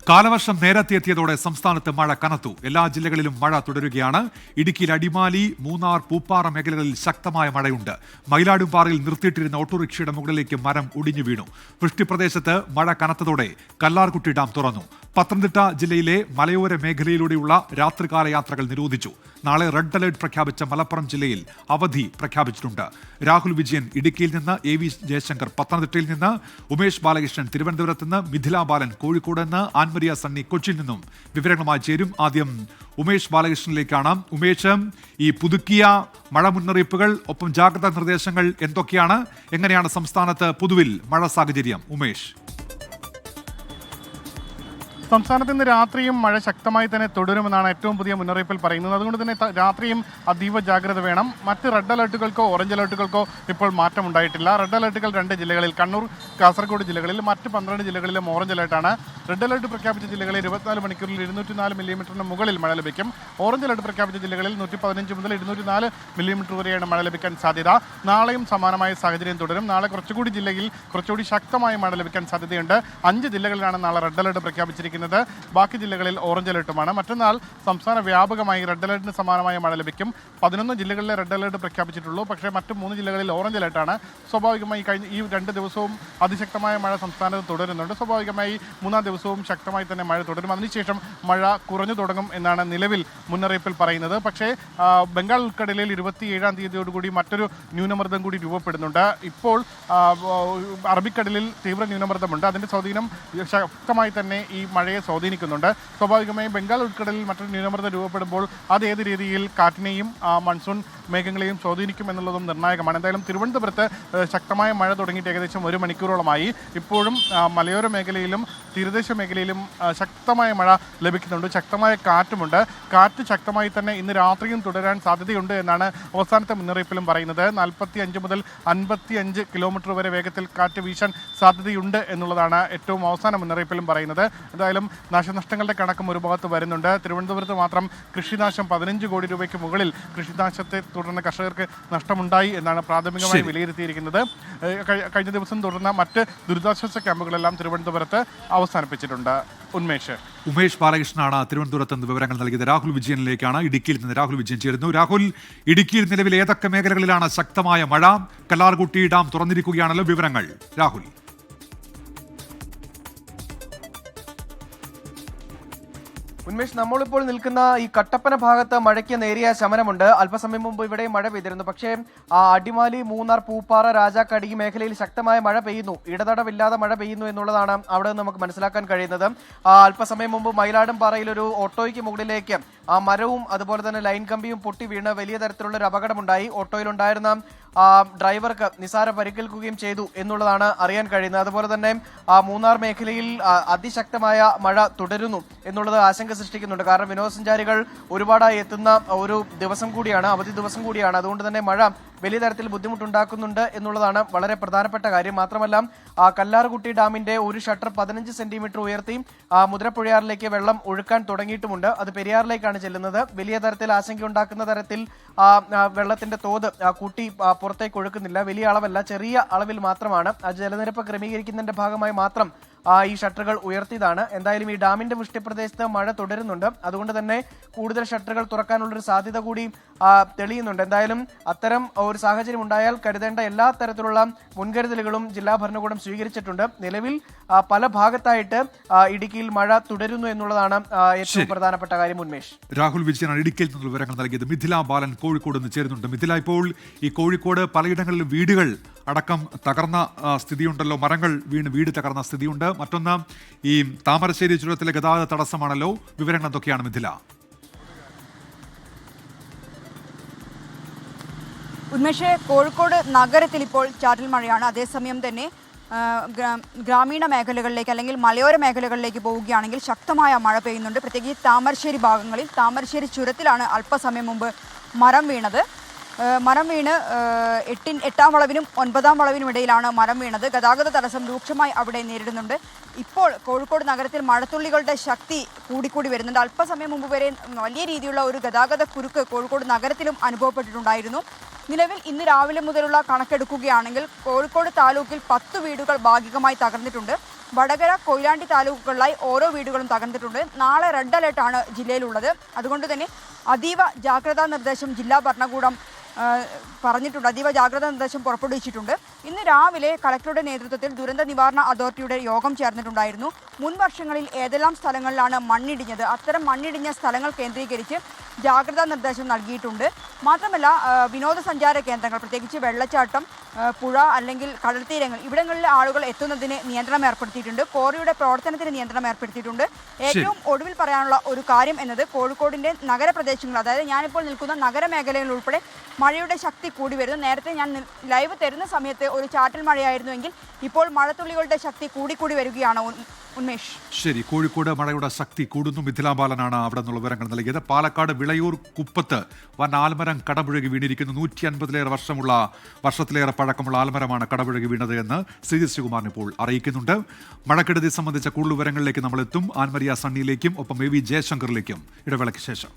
കാലവർഷം നേരത്തെ എത്തിയതോടെ സംസ്ഥാനത്ത് മഴ കനത്തു. എല്ലാ ജില്ലകളിലും മഴ തുടരുകയാണ്. ഇടുക്കിയിൽ അടിമാലി, മൂന്നാർ, പൂപ്പാറ മേഖലകളിൽ ശക്തമായ മഴയുണ്ട്. മയിലാടുംപാറയിൽ നിർത്തിയിട്ടിരുന്ന ഓട്ടോറിക്ഷയുടെ മുകളിലേക്ക് മരം ഒടിഞ്ഞു വീണു. വൃഷ്ടിപ്രദേശത്ത് മഴ കനത്തതോടെ കല്ലാർകുട്ടി ഡാം തുറന്നു. പത്തനംതിട്ട ജില്ലയിലെ മലയോര മേഖലയിലൂടെയുള്ള രാത്രികാല യാത്രകൾ നിരോധിച്ചു. നാളെ റെഡ് അലർട്ട് പ്രഖ്യാപിച്ച മലപ്പുറം ജില്ലയിൽ അവധി പ്രഖ്യാപിച്ചിട്ടുണ്ട്. രാഹുൽ വിജയൻ ഇടുക്കിയിൽ നിന്ന്, AV ജയശങ്കർ പത്തനംതിട്ടയിൽ നിന്ന്, ഉമേഷ് ബാലകൃഷ്ണൻ തിരുവനന്തപുരത്ത് നിന്ന്, മിഥില ബാലൻ കോഴിക്കോട് നിന്ന്, ആൻമരിയ സണ്ണി കൊച്ചിയിൽ നിന്നും വിവരങ്ങളുമായി ചേരും. ആദ്യം ഉമേഷ് ബാലകൃഷ്ണനിലേക്കാണ്. ഉമേഷ്, ഈ പുതുക്കിയ മഴ മുന്നറിയിപ്പുകൾ ഒപ്പം ജാഗ്രതാ നിർദ്ദേശങ്ങൾ എന്തൊക്കെയാണ്? എങ്ങനെയാണ് സംസ്ഥാനത്ത് പൊതുവിൽ മഴ സാഹചര്യം? ഉമേഷ്. സംസ്ഥാനത്ത് ഇന്ന് രാത്രിയും മഴ ശക്തമായി തന്നെ തുടരുമെന്നാണ് ഏറ്റവും പുതിയ മുന്നറിയിപ്പിൽ പറയുന്നത്. അതുകൊണ്ട് തന്നെ രാത്രിയും അതീവ ജാഗ്രത വേണം. മറ്റ് റെഡ് അലർട്ടുകൾക്കോ ഓറഞ്ച് അലർട്ടുകൾക്കോ ഇപ്പോൾ മാറ്റമുണ്ടായിട്ടില്ല. റെഡ് അലർട്ടുകൾ 2 ജില്ലകളിൽ, കണ്ണൂർ, കാസർഗോഡ് ജില്ലകളിൽ, മറ്റ് 12 ജില്ലകളിലും ഓറഞ്ച് അലർട്ടാണ്. റെഡ് അലർട്ട് പ്രഖ്യാപിച്ച ജില്ലകളിൽ 24 മണിക്കൂറിൽ 204 മില്ലിമീറ്ററിന് മുകളിൽ മഴ ലഭിക്കും. ഓറഞ്ച് അലർട്ട് പ്രഖ്യാപിച്ച ജില്ലകളിൽ 115 മുതൽ 204 മില്ലിമീറ്റർ വരെയാണ് മഴ ലഭിക്കാൻ സാധ്യത. നാളെയും സമാനമായ സാഹചര്യം തുടരും. നാളെ കുറച്ചുകൂടി ജില്ലയിൽ കുറച്ചുകൂടി ശക്തമായ മഴ ലഭിക്കാൻ സാധ്യതയുണ്ട്. 5 ജില്ലകളിലാണ് നാളെ റെഡ് അലർട്ട് പ്രഖ്യാപിച്ചിരിക്കുന്നത്. ബാക്കി ജില്ലകളിൽ ഓറഞ്ച് അലർട്ടുമാണ്. മറ്റന്നാൾ സംസ്ഥാന വ്യാപകമായി റെഡ് അലർട്ടിന് സമാനമായ മഴ ലഭിക്കും. 11 ജില്ലകളിലെ റെഡ് അലർട്ട് പ്രഖ്യാപിച്ചിട്ടുള്ളൂ. പക്ഷേ മറ്റ് 3 ജില്ലകളിൽ ഓറഞ്ച് അലർട്ടാണ്. സ്വാഭാവികമായി കഴിഞ്ഞ ഈ 2 ദിവസവും അതിശക്തമായ മഴ സംസ്ഥാനത്ത് തുടരുന്നുണ്ട്. സ്വാഭാവികമായി 3-ാം ദിവസവും ശക്തമായി തന്നെ മഴ തുടരും. അതിനുശേഷം മഴ കുറഞ്ഞു തുടങ്ങും എന്നാണ് നിലവിൽ മുന്നറിയിപ്പിൽ പറയുന്നത്. പക്ഷേ ബംഗാൾ ഉൾക്കടലിൽ 27-ാം തീയതിയോടുകൂടി മറ്റൊരു ന്യൂനമർദ്ദം കൂടി രൂപപ്പെടുന്നുണ്ട്. ഇപ്പോൾ അറബിക്കടലിൽ തീവ്ര ന്യൂനമർദ്ദമുണ്ട്. അതിൻ്റെ സ്വാധീനം ശക്തമായി തന്നെ ഈ മഴയെ സ്വാധീനിക്കുന്നുണ്ട്. സ്വാഭാവികമായും ബംഗാൾ ഉൾക്കടലിൽ മറ്റൊരു ന്യൂനമർദ്ദം രൂപപ്പെടുമ്പോൾ അത് ഏത് രീതിയിൽ കാറ്റിനെയും മൺസൂൺ മേഘങ്ങളെയും സ്വാധീനിക്കും എന്നുള്ളതും നിർണായകമാണ്. എന്തായാലും തിരുവനന്തപുരത്ത് ശക്തമായ മഴ തുടങ്ങിയിട്ട് ഏകദേശം 1 മണിക്കൂറോളമായി. ഇപ്പോഴും മലയോര മേഖലയിലും തീരദേശ മേഖലയിലും ശക്തമായ മഴ ലഭിക്കുന്നുണ്ട്. ശക്തമായ കാറ്റുമുണ്ട്. കാറ്റ് ശക്തമായി തന്നെ ഇന്ന് രാത്രിയും തുടരാൻ സാധ്യതയുണ്ട് എന്നാണ് അവസാനത്തെ മുന്നറിയിപ്പിലും പറയുന്നത്. 45 മുതൽ 55 കിലോമീറ്റർ വരെ വേഗത്തിൽ കാറ്റ് വീശാൻ സാധ്യതയുണ്ട് എന്നുള്ളതാണ് ഏറ്റവും അവസാന മുന്നറിയിപ്പിലും പറയുന്നത്. എന്തായാലും നാശനഷ്ടങ്ങളുടെ കണക്കും ഒരു ഭാഗത്ത് വരുന്നുണ്ട്. തിരുവനന്തപുരത്ത് മാത്രം കൃഷിനാശം 15 കോടി രൂപയ്ക്ക് മുകളിൽ കൃഷിനാശത്തെ തുടർന്ന് കർഷകർക്ക് നഷ്ടമുണ്ടായി എന്നാണ് പ്രാഥമികമായി വിലയിരുത്തിയിരിക്കുന്നത്. കഴിഞ്ഞ ദിവസം തുടർന്ന മറ്റ് ദുരിതാശ്വാസ ക്യാമ്പുകളെല്ലാം തിരുവനന്തപുരത്ത് അവസാനിപ്പിച്ചിട്ടുണ്ട്. ഉമേഷ് ബാലകൃഷ്ണനാണ് തിരുവനന്തപുരത്ത് നിന്ന് വിവരങ്ങൾ നൽകിയത്. രാഹുൽ വിജയനിലേക്കാണ് ഇടുക്കിയിൽ നിന്ന് രാഹുൽ വിജയൻ ചേരുന്നു. രാഹുൽ, ഇടുക്കിയിൽ നിലവിൽ ഏതൊക്കെ മേഖലകളിലാണ് ശക്തമായ മഴ? കല്ലാർകുട്ടി ഡാം തുറന്നിരിക്കുകയാണല്ലോ, വിവരങ്ങൾ രാഹുൽ. ഉന്മേഷ്, നമ്മളിപ്പോൾ നിൽക്കുന്ന ഈ കട്ടപ്പന ഭാഗത്ത് മഴയ്ക്ക് നേരിയ ശമനമുണ്ട്. അല്പസമയം മുമ്പ് ഇവിടെ മഴ പെയ്തിരുന്നു. പക്ഷേ അടിമാലി, മൂന്നാർ, പൂപ്പാറ, രാജാക്കാട് ഈ മേഖലയിൽ ശക്തമായ മഴ പെയ്യുന്നു. ഇടതടവില്ലാതെ മഴ പെയ്യുന്നു എന്നുള്ളതാണ് അവിടെ നിന്ന് നമുക്ക് മനസ്സിലാക്കാൻ കഴിയുന്നത്. അല്പസമയം മുമ്പ് മയിലാടുംപാറയിൽ ഒരു ഓട്ടോയ്ക്ക് മുകളിലേക്ക് മരവും അതുപോലെ തന്നെ ലൈൻ കമ്പിയും പൊട്ടി വീണ് വലിയ തരത്തിലുള്ള ഒരു അപകടമുണ്ടായി. ഓട്ടോയിലുണ്ടായിരുന്ന ഡ്രൈവർക്ക് നിസാര പരിക്കേൽക്കുകയും ചെയ്തു എന്നുള്ളതാണ് അറിയാൻ കഴിയുന്നത്. അതുപോലെ തന്നെ മൂന്നാർ മേഖലയിൽ അതിശക്തമായ മഴ തുടരുന്നു എന്നുള്ളത് ആശങ്ക സൃഷ്ടിക്കുന്നുണ്ട്. കാരണം വിനോദസഞ്ചാരികൾ ഒരുപാടായി എത്തുന്ന ഒരു ദിവസം കൂടിയാണ്, അവധി ദിവസം കൂടിയാണ്. അതുകൊണ്ട് തന്നെ മഴ വലിയ തരത്തിൽ ബുദ്ധിമുട്ടുണ്ടാക്കുന്നുണ്ട് എന്നുള്ളതാണ് വളരെ പ്രധാനപ്പെട്ട കാര്യം. മാത്രമല്ല കല്ലാർകുട്ടി ഡാമിന്റെ ഒരു ഷട്ടർ 15 സെന്റിമീറ്റർ ഉയർത്തി മുതിരപ്പുഴയാറിലേക്ക് വെള്ളം ഒഴുക്കാൻ തുടങ്ങിയിട്ടുമുണ്ട്. അത് പെരിയാറിലേക്കാണ് ചെല്ലുന്നത്. വലിയ തരത്തിൽ ആശങ്കയുണ്ടാക്കുന്ന തരത്തിൽ വെള്ളത്തിന്റെ തോത് കൂട്ടി പുറത്തേക്ക് ഒഴുക്കുന്നില്ല. വലിയ അളവല്ല, ചെറിയ അളവിൽ മാത്രമാണ്. ആ ജലനിരപ്പ് ക്രമീകരിക്കുന്നതിന്റെ ഭാഗമായി മാത്രം ഈ ഷട്ടറുകൾ ഉയർത്തിയതാണ്. എന്തായാലും ഈ ഡാമിന്റെ വൃഷ്ടിപ്രദേശത്ത് മഴ തുടരുന്നുണ്ട്. അതുകൊണ്ട് തന്നെ കൂടുതൽ ഷട്ടറുകൾ തുറക്കാനുള്ളൊരു സാധ്യത കൂടി തെളിയുന്നുണ്ട്. എന്തായാലും അത്തരം ഒരു സാഹചര്യം ഉണ്ടായാൽ കരുതേണ്ട എല്ലാ തരത്തിലുള്ള മുൻകരുതലുകളും ജില്ലാ ഭരണകൂടം സ്വീകരിച്ചിട്ടുണ്ട്. നിലവിൽ പല ഭാഗത്തായിട്ട് ഇടുക്കിയിൽ മഴ തുടരുന്നു എന്നുള്ളതാണ് ഏറ്റവും പ്രധാനപ്പെട്ട കാര്യം. ഉന്മേഷ്, രാഹുൽ വിജയനാണ് ഇടുക്കിയിൽ നിന്നുള്ള വിവരങ്ങൾ നൽകിയത്. മിഥില ബാലൻ കോഴിക്കോട് നിന്ന് ചേരുന്നുണ്ട്. മിഥില, ഇപ്പോൾ ഈ കോഴിക്കോട് പലയിടങ്ങളിലും വീടുകൾ അടക്കം തകർന്ന സ്ഥിതിയുണ്ടല്ലോ, മരങ്ങൾ വീണ് വീട് തകർന്ന സ്ഥിതിയുണ്ട്. മറ്റൊന്ന്, ഈ താമരശ്ശേരി ചുരത്തിലെ ഗതാഗത തടസ്സമാണല്ലോ, വിവരങ്ങൾ എന്തൊക്കെയാണ് മിഥില? ഉന്മേഷ്, കോഴിക്കോട് നഗരത്തിൽ ഇപ്പോൾ ചാറ്റൽ മഴയാണ്. അതേസമയം തന്നെ ഗ്രാമീണ മേഖലകളിലേക്ക് അല്ലെങ്കിൽ മലയോര മേഖലകളിലേക്ക് പോവുകയാണെങ്കിൽ ശക്തമായ മഴ പെയ്യുന്നുണ്ട്. പ്രത്യേകിച്ച് താമരശ്ശേരി ഭാഗങ്ങളിൽ, താമരശ്ശേരി ചുരത്തിലാണ് അല്പസമയം മുമ്പ് മരം വീണത്. മരം വീണ് 8-ാം വളവിനും 9-ാം വളവിനും ഇടയിലാണ് മരം വീണത്. ഗതാഗത തടസ്സം രൂക്ഷമായി അവിടെ നേരിടുന്നുണ്ട്. ഇപ്പോൾ കോഴിക്കോട് നഗരത്തിൽ മഴത്തുള്ളികളുടെ ശക്തി കൂടിക്കൂടി വരുന്നുണ്ട്. അല്പസമയം മുമ്പ് വരെ വലിയ രീതിയിലുള്ള ഒരു ഗതാഗത കുരുക്ക് കോഴിക്കോട് നഗരത്തിലും അനുഭവപ്പെട്ടിട്ടുണ്ടായിരുന്നു. നിലവിൽ ഇന്ന് രാവിലെ മുതലുള്ള കണക്കെടുക്കുകയാണെങ്കിൽ കോഴിക്കോട് താലൂക്കിൽ 10 വീടുകൾ ഭാഗികമായി തകർന്നിട്ടുണ്ട്. വടകര കൊയിലാണ്ടി താലൂക്കുകളിലായി ഓരോ വീടുകളും തകർന്നിട്ടുണ്ട്. നാളെ റെഡ് അലേർട്ടാണ് ജില്ലയിലുള്ളത്. അതുകൊണ്ട് തന്നെ അതീവ ജാഗ്രതാ നിർദ്ദേശം ജില്ലാ ഭരണകൂടം പറഞ്ഞിട്ടുണ്ട്. അതീവ ജാഗ്രതാ നിർദ്ദേശം പുറപ്പെടുവിച്ചിട്ടുണ്ട്. ഇന്ന് രാവിലെ കളക്ടറുടെ നേതൃത്വത്തിൽ ദുരന്ത നിവാരണ അതോറിറ്റിയുടെ യോഗം ചേർന്നിട്ടുണ്ടായിരുന്നു. മുൻ വർഷങ്ങളിൽ ഏതെല്ലാം സ്ഥലങ്ങളിലാണ് മണ്ണിടിഞ്ഞത്, അത്തരം മണ്ണിടിഞ്ഞ സ്ഥലങ്ങൾ കേന്ദ്രീകരിച്ച് ജാഗ്രതാ നിർദ്ദേശം നൽകിയിട്ടുണ്ട്. മാത്രമല്ല വിനോദസഞ്ചാര കേന്ദ്രങ്ങൾ, പ്രത്യേകിച്ച് വെള്ളച്ചാട്ടം, പുഴ അല്ലെങ്കിൽ കടൽത്തീരങ്ങൾ, ഇവിടങ്ങളിലെ ആളുകൾ എത്തുന്നതിന് നിയന്ത്രണം ഏർപ്പെടുത്തിയിട്ടുണ്ട്. കോറിയുടെ പ്രവർത്തനത്തിന് നിയന്ത്രണം ഏർപ്പെടുത്തിയിട്ടുണ്ട്. ഏറ്റവും ഒടുവിൽ പറയാനുള്ള ഒരു കാര്യം എന്നത് കോഴിക്കോടിന്റെ നഗരപ്രദേശങ്ങൾ, അതായത് ഞാനിപ്പോൾ നിൽക്കുന്ന നഗരമേഖലകളിൽ ഉൾപ്പെടെ മഴയുടെ ശക്തി കൂടി വരുന്നു. നേരത്തെ ഞാൻ ലൈവ് തരുന്ന സമയത്ത് ഒരു ചാറ്റൽ മഴയായിരുന്നുവെങ്കിൽ ഇപ്പോൾ മഴത്തുള്ളികളുടെ ശക്തി കൂടി വരികയാണ് ഉന്മേഷ്. ശരി, കോഴിക്കോട് മഴയുടെ ശക്തി കൂടുന്നു. മിഥിലാ ബാലനാണ് അവിടെ നിന്നുള്ള വിവരങ്ങൾ നൽകിയത്. പാലക്കാട് വിളയൂർ കുപ്പത്ത് വൻ ആൽമരം കടപുഴകി വീണിരിക്കുന്നു. 150 വർഷത്തിലേറെ പഴക്കമുള്ള ആൽമരമാണ് കടപുഴകി വീണത് എന്ന് ശ്രീജിത് ഇപ്പോൾ അറിയിക്കുന്നുണ്ട്. മഴക്കെടുതി സംബന്ധിച്ച കൂടുതൽ വിവരങ്ങളിലേക്ക് നമ്മൾ എത്തും. ആൻമരിയ സണ്ണിയിലേക്കും ഒപ്പം AV ജയശങ്കറിലേക്കും ഇടവേളയ്ക്ക് ശേഷം.